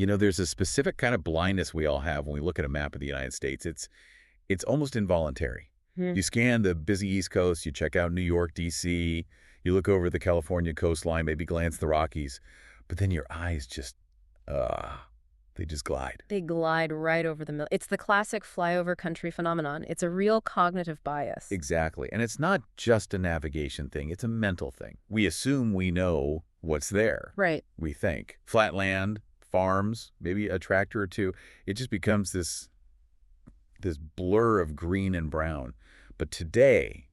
You know, there's a specific kind of blindness we all have when we look at a map of the United States. It's almost involuntary. Hmm. You scan the busy East Coast, you check out New York, D.C., you look over the California coastline, maybe glance the Rockies, but then your eyes just, uh, they just glide. They glide right over the middle. It's the classic flyover country phenomenon. It's a real cognitive bias. Exactly. And it's not just a navigation thing, it's a mental thing. We assume we know what's there. Right. We think. Flat land, farms, maybe a tractor or two. It just becomes this blur of green and brown. But today,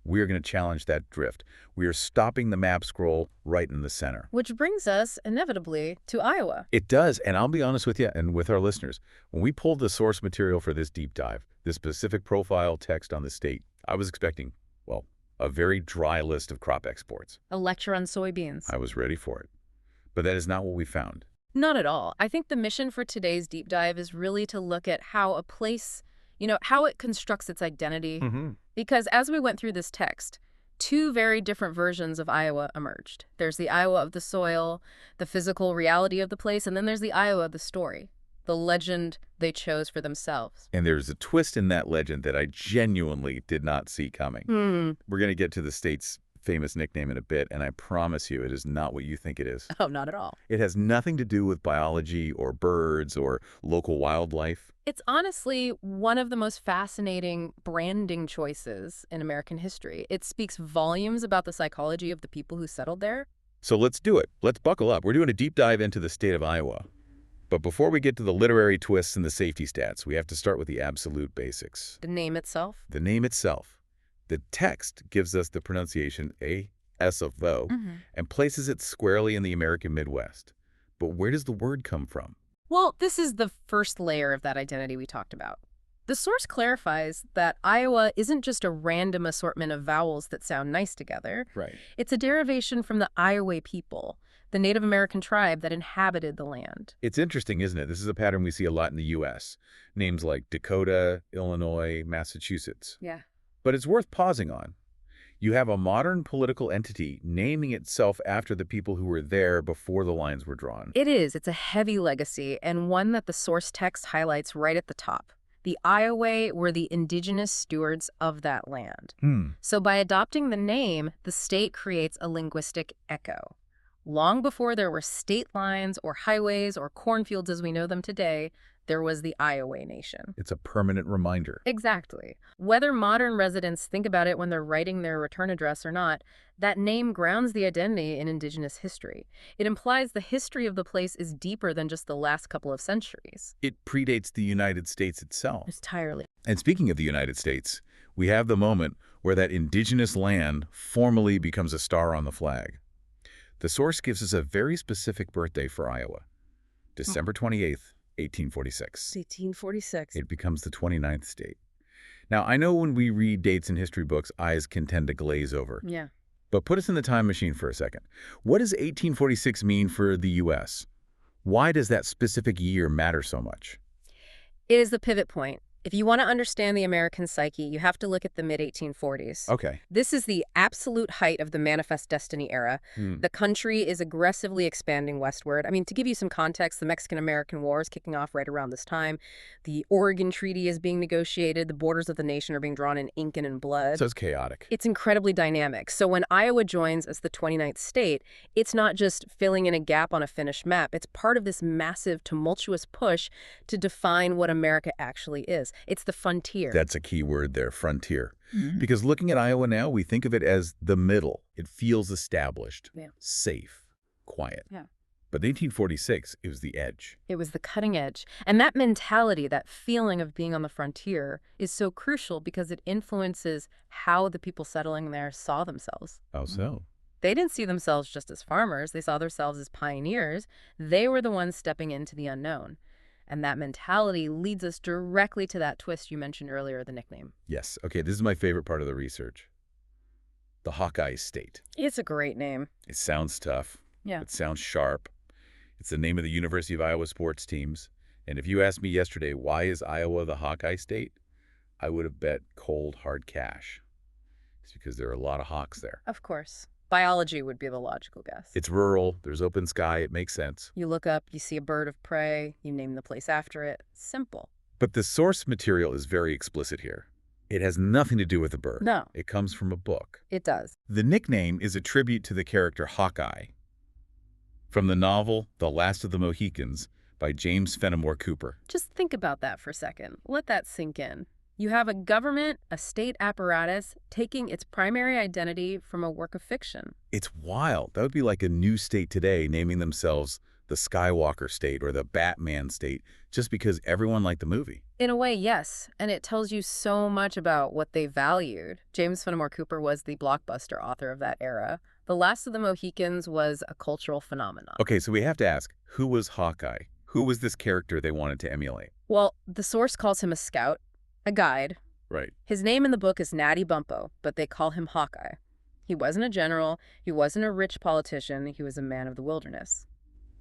we're going to challenge that drift. We are stopping the map scroll right in the center. Which brings us, inevitably, to Iowa. It does, and I'll be honest with you and with our listeners. When we pulled the source material for this deep dive, this specific profile text on the state, I was expecting, well, a very dry list of crop exports. A lecture on soybeans. I was ready for it. But that is not what we found. Not at all. I think the mission for today's deep dive is really to look at how a place, how it constructs its identity. Because as we went through this text, two very different versions of Iowa emerged. There's the Iowa of the soil, the physical reality of the place, and then there's the Iowa of the story, the legend they chose for themselves. And there's a twist in that legend that I genuinely did not see coming. We're going to get to the state's famous nickname in a bit, and I promise you it is not what you think it is. Oh, not at all. It has nothing to do with biology or birds or local wildlife. It's honestly one of the most fascinating branding choices in American history. It speaks volumes about the psychology of the people who settled there. So let's do it. Let's buckle up. We're doing a deep dive into the state of Iowa. But before we get to the literary twists and the safety stats, we have to start with the absolute basics. The name itself. The name itself. The text gives us the pronunciation A-S of though and places it squarely in the American Midwest. But where does the word come from? Well, this is the first layer of that identity we talked about. The source clarifies that Iowa isn't just a random assortment of vowels that sound nice together. Right. It's a derivation from the Iowa people, the Native American tribe that inhabited the land. It's interesting, isn't it? This is a pattern we see a lot in the U.S. Names like Dakota, Illinois, Massachusetts. Yeah. But it's worth pausing on. You have a modern political entity naming itself after the people who were there before the lines were drawn. It is. It's a heavy legacy, and one that the source text highlights right at the top. The Iowa were the indigenous stewards of that land. So by adopting the name, the state creates a linguistic echo. Long before there were state lines or highways or cornfields as we know them today, there was the Iowa Nation. It's a permanent reminder. Exactly. Whether modern residents think about it when they're writing their return address or not, that name grounds the identity in indigenous history. It implies the history of the place is deeper than just the last couple of centuries. It predates the United States itself. Entirely. And speaking of the United States, we have the moment where that indigenous land formally becomes a star on the flag. The source gives us a very specific birthday for Iowa, December 28th, 1846. 1846. It becomes the 29th state. Now, I know when we read dates in history books, eyes can tend to glaze over. Yeah. But put us in the time machine for a second. What does 1846 mean for the U.S.? Why does that specific year matter so much? It is the pivot point. If you want to understand the American psyche, you have to look at the mid-1840s. Okay. This is the absolute height of the Manifest Destiny era. The country is aggressively expanding westward. I mean, to give you some context, the Mexican-American War is kicking off right around this time. The Oregon Treaty is being negotiated. The borders of the nation are being drawn in ink and in blood. So it's chaotic. It's incredibly dynamic. So when Iowa joins as the 29th state, it's not just filling in a gap on a finished map. It's part of this massive, tumultuous push to define what America actually is. It's the frontier. That's a key word there, frontier. Because looking at Iowa now, we think of it as the middle. It feels established, safe, quiet. Yeah. But in 1846, it was the edge. It was the cutting edge. And that mentality, that feeling of being on the frontier is so crucial because it influences how the people settling there saw themselves. How so? They didn't see themselves just as farmers. They saw themselves as pioneers. They were the ones stepping into the unknown. And that mentality leads us directly to that twist you mentioned earlier, the nickname. Yes. Okay, this is my favorite part of the research. The Hawkeye State. It's a great name. It sounds tough. Yeah. It sounds sharp. It's the name of the University of Iowa sports teams. And if you asked me yesterday, why is Iowa the Hawkeye State? I would have bet cold, hard cash. It's because there are a lot of Hawks there. Of course. Biology would be the logical guess. It's rural, there's open sky, it makes sense. You look up, you see a bird of prey, you name the place after it. Simple. But the source material is very explicit here. It has nothing to do with the bird. No. It comes from a book. It does. The nickname is a tribute to the character Hawkeye from the novel The Last of the Mohicans by James Fenimore Cooper. Just think about that for a second. Let that sink in. You have a government, a state apparatus, taking its primary identity from a work of fiction. It's wild. That would be like a new state today naming themselves the Skywalker State or the Batman State just because everyone liked the movie. In a way, yes, and it tells you so much about what they valued. James Fenimore Cooper was the blockbuster author of that era. The Last of the Mohicans was a cultural phenomenon. Okay, so we have to ask, who was Hawkeye? Who was this character they wanted to emulate? Well, the source calls him a scout, a guide. Right. His name in the book is Natty Bumppo, but they call him Hawkeye. He wasn't a general, he wasn't a rich politician, he was a man of the wilderness.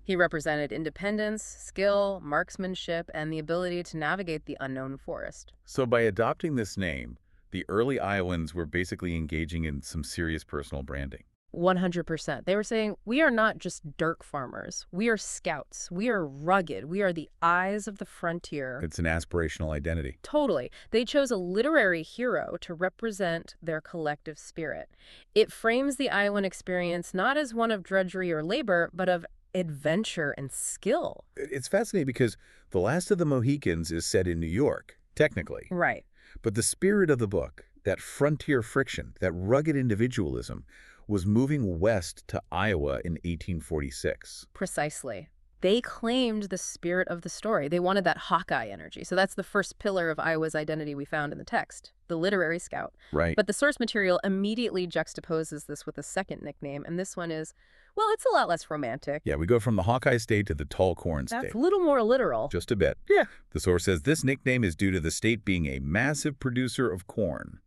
He represented independence, skill, marksmanship, and the ability to navigate the unknown forest. So by adopting this name, the early Iowans were basically engaging in some serious personal branding. 100%. They were saying, we are not just dirt farmers. We are scouts. We are rugged. We are the eyes of the frontier. It's an aspirational identity. Totally. They chose a literary hero to represent their collective spirit. It frames the Iowan experience not as one of drudgery or labor, but of adventure and skill. It's fascinating because The Last of the Mohicans is set in New York, technically. Right. But the spirit of the book, that frontier friction, that rugged individualism, was moving west to Iowa in 1846. Precisely. They claimed the spirit of the story. They wanted that Hawkeye energy. So that's the first pillar of Iowa's identity we found in the text, the literary scout. Right. But the source material immediately juxtaposes this with a second nickname, and this one is, well, it's a lot less romantic. Yeah, we go from the Hawkeye State to the Tall Corn State. That's a little more literal. Just a bit. Yeah. The source says this nickname is due to the state being a massive producer of corn.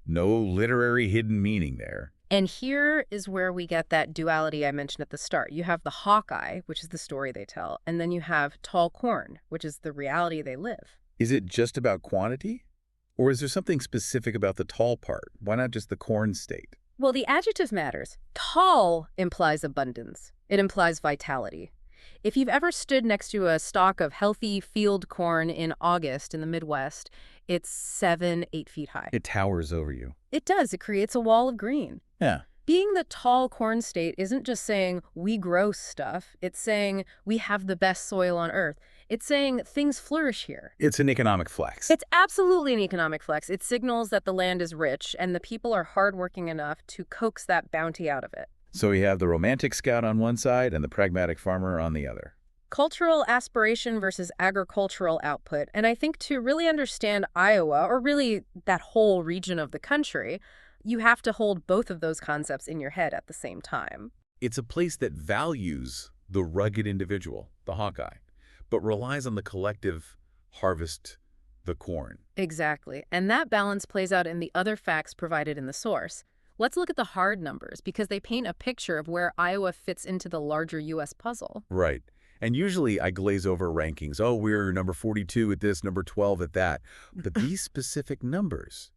No literary hidden meaning there. And here is where we get that duality I mentioned at the start. You have the Hawkeye, which is the story they tell, and then you have tall corn, which is the reality they live. Is it just about quantity? Or is there something specific about the tall part? Why not just the corn state? Well, the adjective matters. Tall implies abundance. It implies vitality. If you've ever stood next to a stalk of healthy field corn in August in the Midwest, it's 7-8 feet high. It towers over you. It does. It creates a wall of green. Yeah. Being the tall corn state isn't just saying we grow stuff. It's saying we have the best soil on earth. It's saying things flourish here. It's an economic flex. It's absolutely an economic flex. It signals that the land is rich and the people are hardworking enough to coax that bounty out of it. So we have the romantic scout on one side and the pragmatic farmer on the other. Cultural aspiration versus agricultural output. And I think to really understand Iowa, or really that whole region of the country, you have to hold both of those concepts in your head at the same time. It's a place that values the rugged individual, the Hawkeye, but relies on the collective harvest, the corn. Exactly. And that balance plays out in the other facts provided in the source. Let's look at the hard numbers because they paint a picture of where Iowa fits into the larger U.S. puzzle. Right. And usually I glaze over rankings. Oh, we're number 42 at this, number 12 at that. But these specific numbers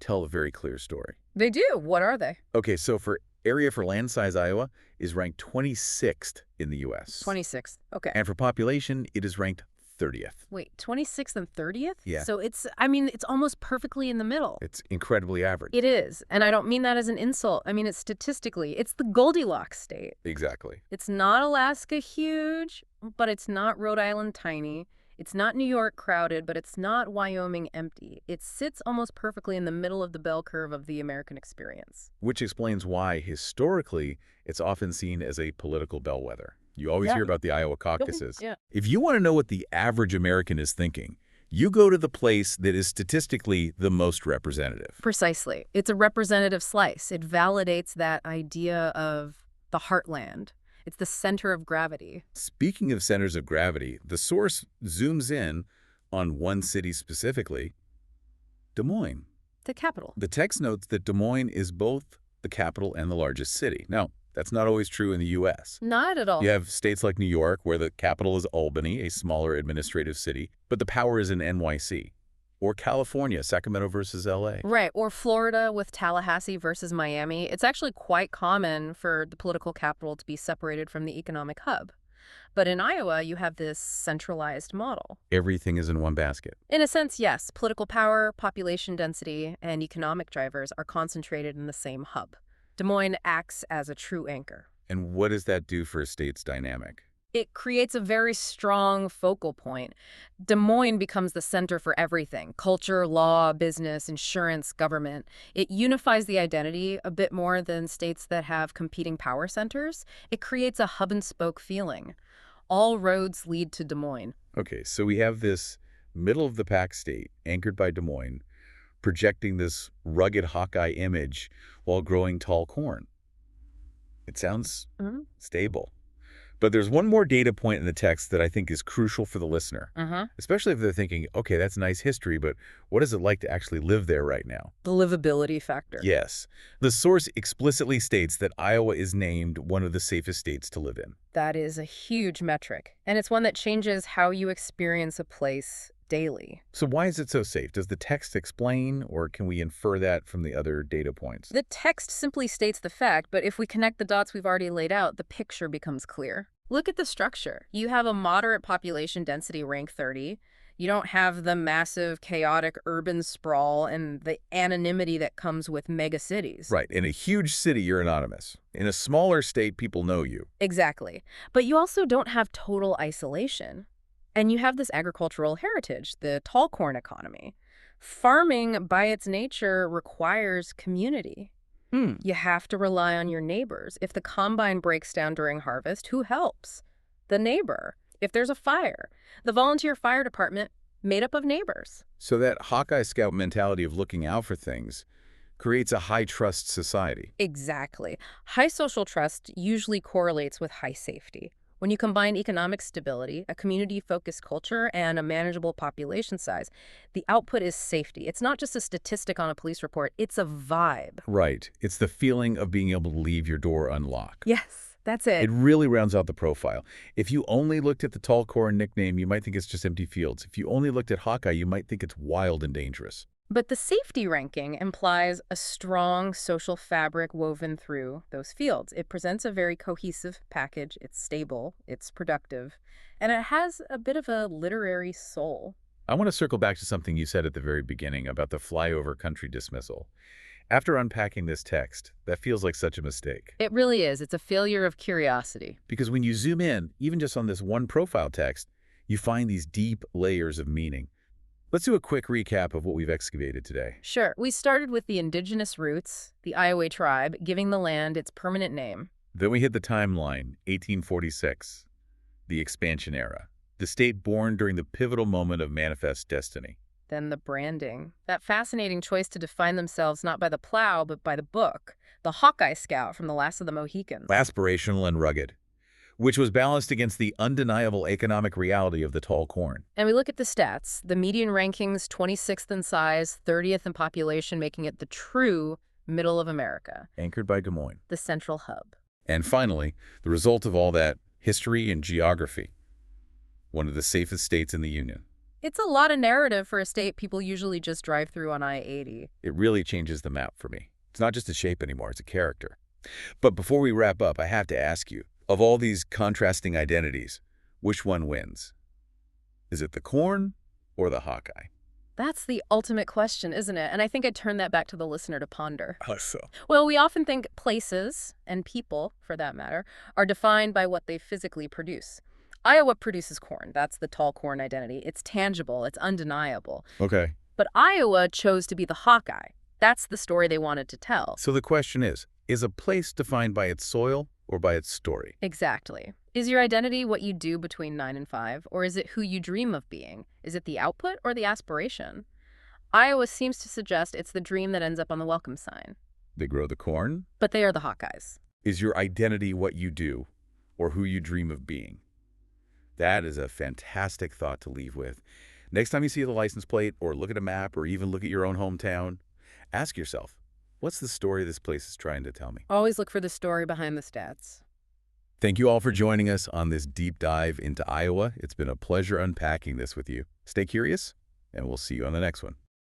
tell a very clear story. They do. What are they? Okay, so for area for land size, Iowa is ranked 26th in the U.S. 26th. Okay. And for population, it is ranked 30th. Wait, 26th and 30th? Yeah. So it's almost perfectly in the middle. It's incredibly average. It is. And I don't mean that as an insult. I mean it statistically. It's the Goldilocks state. Exactly. It's not Alaska huge, but it's not Rhode Island tiny. It's not New York crowded, but it's not Wyoming empty. It sits almost perfectly in the middle of the bell curve of the American experience. Which explains why, historically, it's often seen as a political bellwether. You always hear about the Iowa caucuses. Yeah. If you want to know what the average American is thinking, you go to the place that is statistically the most representative. Precisely. It's a representative slice. It validates that idea of the heartland. It's the center of gravity. Speaking of centers of gravity, the source zooms in on one city specifically, Des Moines. The capital. The text notes that Des Moines is both the capital and the largest city. Now, that's not always true in the U.S. Not at all. You have states like New York, where the capital is Albany, a smaller administrative city, but the power is in NYC. Or California, Sacramento versus LA. Right, or Florida with Tallahassee versus Miami. It's actually quite common for the political capital to be separated from the economic hub. But in Iowa, you have this centralized model. Everything is in one basket. In a sense, yes, political power, population density, and economic drivers are concentrated in the same hub. Des Moines acts as a true anchor. And what does that do for a state's dynamic? It creates a very strong focal point. Des Moines becomes the center for everything: culture, law, business, insurance, government. It unifies the identity a bit more than states that have competing power centers. It creates a hub-and-spoke feeling. All roads lead to Des Moines. Okay, so we have this middle-of-the-pack state, anchored by Des Moines, projecting this rugged Hawkeye image while growing tall corn. It sounds stable. But there's one more data point in the text that I think is crucial for the listener, especially if they're thinking, okay, that's nice history, but what is it like to actually live there right now? The livability factor. Yes. The source explicitly states that Iowa is named one of the safest states to live in. That is a huge metric, and it's one that changes how you experience a place daily. So why is it so safe? Does the text explain, or can we infer that from the other data points? The text simply states the fact, but if we connect the dots we've already laid out, the picture becomes clear. Look at the structure. You have a moderate population density, rank 30. You don't have the massive, chaotic urban sprawl and the anonymity that comes with megacities. Right. In a huge city, you're anonymous. In a smaller state, people know you. Exactly. But you also don't have total isolation. And you have this agricultural heritage, the tall corn economy. Farming, by its nature, requires community. You have to rely on your neighbors. If the combine breaks down during harvest, who helps? The neighbor. If there's a fire, the volunteer fire department made up of neighbors. So that Hawkeye Scout mentality of looking out for things creates a high-trust society. Exactly. High social trust usually correlates with high safety. When you combine economic stability, a community-focused culture, and a manageable population size, the output is safety. It's not just a statistic on a police report, it's a vibe. Right. It's the feeling of being able to leave your door unlocked. Yes, that's it. It really rounds out the profile. If you only looked at the tall corn nickname, you might think it's just empty fields. If you only looked at Hawkeye, you might think it's wild and dangerous. But the safety ranking implies a strong social fabric woven through those fields. It presents a very cohesive package. It's stable, it's productive, and it has a bit of a literary soul. I want to circle back to something you said at the very beginning about the flyover country dismissal. After unpacking this text, that feels like such a mistake. It really is. It's a failure of curiosity. Because when you zoom in, even just on this one profile text, you find these deep layers of meaning. Let's do a quick recap of what we've excavated today. Sure. We started with the indigenous roots, the Iowa tribe, giving the land its permanent name. Then we hit the timeline, 1846, the expansion era, the state born during the pivotal moment of manifest destiny. Then the branding, that fascinating choice to define themselves not by the plow, but by the book, the Hawkeye Scout from The Last of the Mohicans. Aspirational and rugged, which was balanced against the undeniable economic reality of the tall corn. And we look at the stats. The median rankings, 26th in size, 30th in population, making it the true middle of America. Anchored by Des Moines. The central hub. And finally, the result of all that, history and geography. One of the safest states in the Union. It's a lot of narrative for a state people usually just drive through on I-80. It really changes the map for me. It's not just a shape anymore, it's a character. But before we wrap up, I have to ask you, of all these contrasting identities, which one wins? Is it the corn or the Hawkeye? That's the ultimate question, isn't it? And I think I'd turn that back to the listener to ponder. How so? Well, we often think places, and people, for that matter, are defined by what they physically produce. Iowa produces corn. That's the tall corn identity. It's tangible. It's undeniable. Okay. But Iowa chose to be the Hawkeye. That's the story they wanted to tell. So the question is a place defined by its soil or by its story? Exactly. Is your identity what you do between 9 and 5, or is it who you dream of being? Is it the output or the aspiration? Iowa seems to suggest it's the dream that ends up on the welcome sign. They grow the corn? But they are the Hawkeyes. Is your identity what you do or who you dream of being? That is a fantastic thought to leave with. Next time you see the license plate or look at a map or even look at your own hometown, ask yourself, what's the story this place is trying to tell me? Always look for the story behind the stats. Thank you all for joining us on this deep dive into Iowa. It's been a pleasure unpacking this with you. Stay curious and we'll see you on the next one.